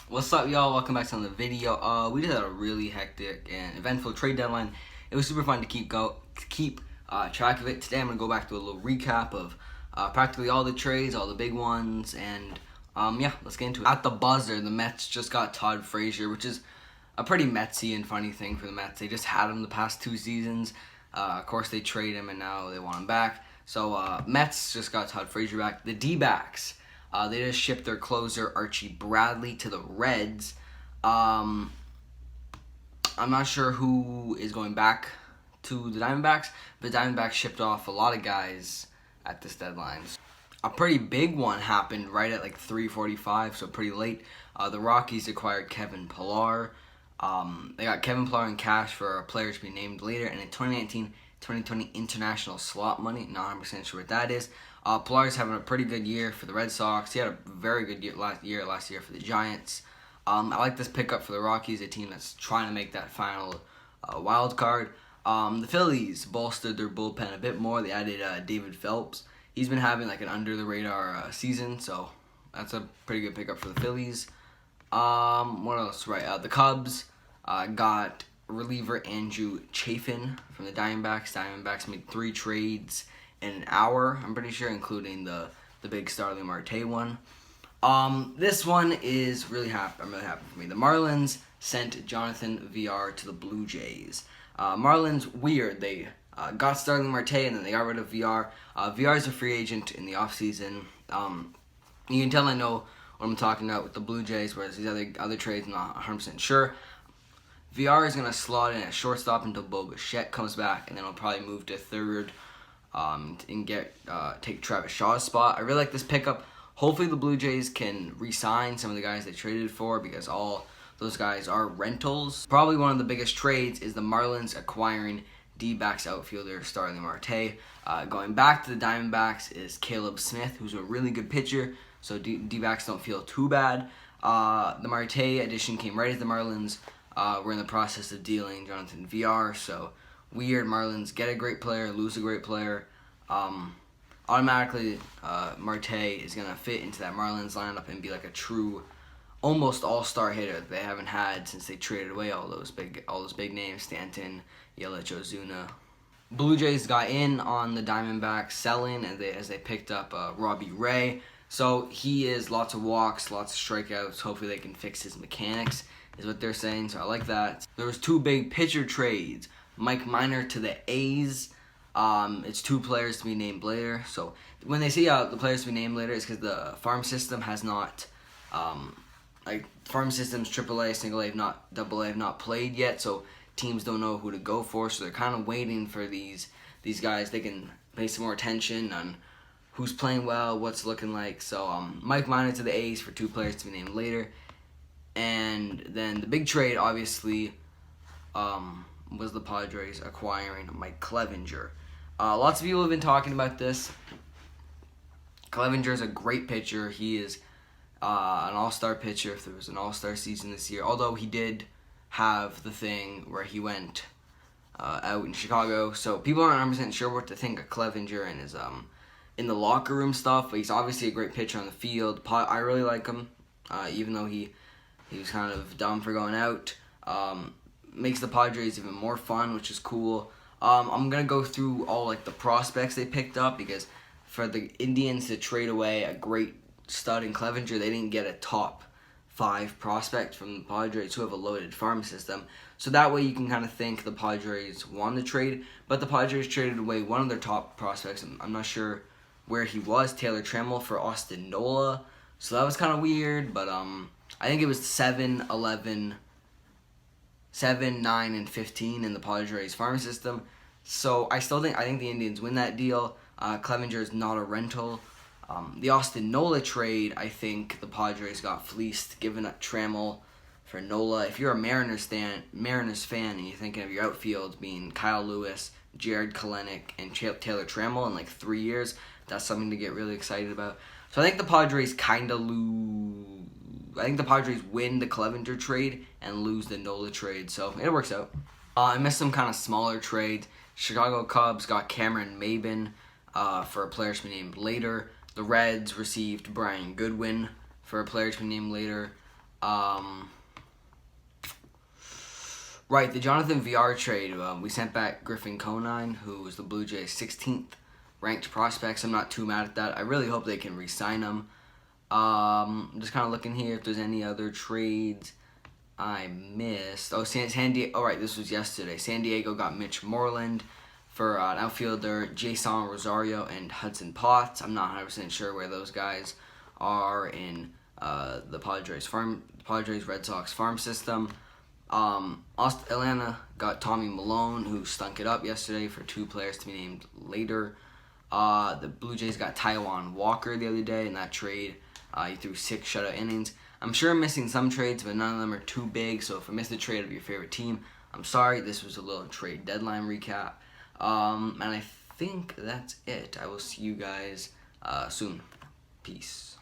What's up, y'all? Welcome back to another video. We just had a really hectic and eventful trade deadline. It was super fun to keep track of it. Today, I'm gonna go back to a little recap of practically all the trades, all the big ones, and yeah, let's get into it. At the buzzer, the Mets just got Todd Frazier, which is a pretty Metsy and funny thing for the Mets. They just had him the past 2 seasons. Of course, they trade him, and now they want him back. So Mets just got Todd Frazier back. The D-backs. They just shipped their closer, Archie Bradley, to the Reds. I'm not sure who is going back to the Diamondbacks, but the Diamondbacks shipped off a lot of guys at this deadline. A pretty big one happened right at like 3:45, so pretty late. The Rockies acquired Kevin Pillar. They got Kevin Pillar in cash for a player to be named later, and in 2019-2020 international slot money. Not 100% sure what that is. Pillar's having a pretty good year for the Red Sox. He had a very good year last year for the Giants. I like this pickup for the Rockies, a team that's trying to make that final wild card. The Phillies bolstered their bullpen a bit more. They added David Phelps. He's been having like an under-the-radar season, so that's a pretty good pickup for the Phillies. What else? Right, the Cubs got reliever Andrew Chafin from the Diamondbacks. Diamondbacks made 3 trades in an hour, I'm pretty sure, including the big Starling Marte one. This one is really happy. I'm really happy for me. The Marlins sent Jonathan VR to the Blue Jays. Marlins, weird. They got Starling Marte and then they got rid of VR. VR is a free agent in the offseason. You can tell I know what I'm talking about with the Blue Jays, whereas these other trades, I'm not 100% sure. VR is going to slot in at shortstop until Bo Bichette comes back, and then he'll probably move to third and take Travis Shaw's spot. I really like this pickup. Hopefully the Blue Jays can re-sign some of the guys they traded for, because all those guys are rentals. Probably one of the biggest trades is the Marlins acquiring D-backs outfielder Starling Marte. Going back to the Diamondbacks is Caleb Smith, who's a really good pitcher, so D-backs don't feel too bad. The Marte addition came right as the Marlins were in the process of dealing Jonathan VR, so weird. Marlins get a great player, lose a great player. Automatically, Marte is going to fit into that Marlins lineup and be like a true, almost all-star hitter that they haven't had since they traded away all those big names, Stanton, Yelich, Ozuna. Blue Jays got in on the Diamondbacks selling as they picked up Robbie Ray. So he is lots of walks, lots of strikeouts. Hopefully they can fix his mechanics, is what they're saying, so I like that. There was 2 big pitcher trades. Mike Minor to the A's. It's 2 players to be named later. So when they say the players to be named later, it's because the farm system has not, farm systems AAA, single A, not double A, have not played yet. So teams don't know who to go for. So they're kind of waiting for these guys. They can pay some more attention on who's playing well, what's looking like. So Mike Minor to the A's for 2 players to be named later. And then the big trade, obviously, was the Padres acquiring Mike Clevinger. Lots of people have been talking about this. Clevinger is a great pitcher. He is an all-star pitcher if there was an all-star season this year. Although he did have the thing where he went out in Chicago. So people aren't 100% sure what to think of Clevinger and his in the locker room stuff. But he's obviously a great pitcher on the field. I really like him, even though he was kind of dumb for going out. Makes the Padres even more fun, which is cool. I'm going to go through all like the prospects they picked up, because for the Indians to trade away a great stud in Clevinger, they didn't get a top 5 prospect from the Padres who have a loaded farm system. So that way you can kind of think the Padres won the trade, but the Padres traded away one of their top prospects. I'm not sure where he was, Taylor Trammell, for Austin Nola. So that was kind of weird, but I think it was 7, 9, and 15 in the Padres farm system. So I think the Indians win that deal. Clevinger is not a rental. The Austin Nola trade, I think the Padres got fleeced, giving up Trammell for Nola. If you're a Mariners fan and you're thinking of your outfield being Kyle Lewis, Jared Kelenic, and Taylor Trammell in like 3 years, that's something to get really excited about. So I think the Padres kind of lose. I think the Padres win the Clevinger trade and lose the Nola trade, so it works out. I missed some kind of smaller trades. Chicago Cubs got Cameron Maybin for a player to be named later. The Reds received Brian Goodwin for a player to be named later. Right, the Jonathan VR trade, we sent back Griffin Conine, who was the Blue Jays' 16th ranked prospects. I'm not too mad at that. I really hope they can re-sign him. I'm just kind of looking here if there's any other trades I missed. Oh, San Diego. All right, this was yesterday. San Diego got Mitch Moreland for an outfielder, Jason Rosario and Hudson Potts. I'm not 100% sure where those guys are in the Padres Red Sox farm system. Atlanta got Tommy Malone, who stunk it up yesterday, for 2 players to be named later. The Blue Jays got Taijuan Walker the other day in that trade. He threw 6 shutout innings. I'm sure I'm missing some trades, but none of them are too big. So if I missed a trade of your favorite team, I'm sorry. This was a little trade deadline recap. And I think that's it. I will see you guys soon. Peace.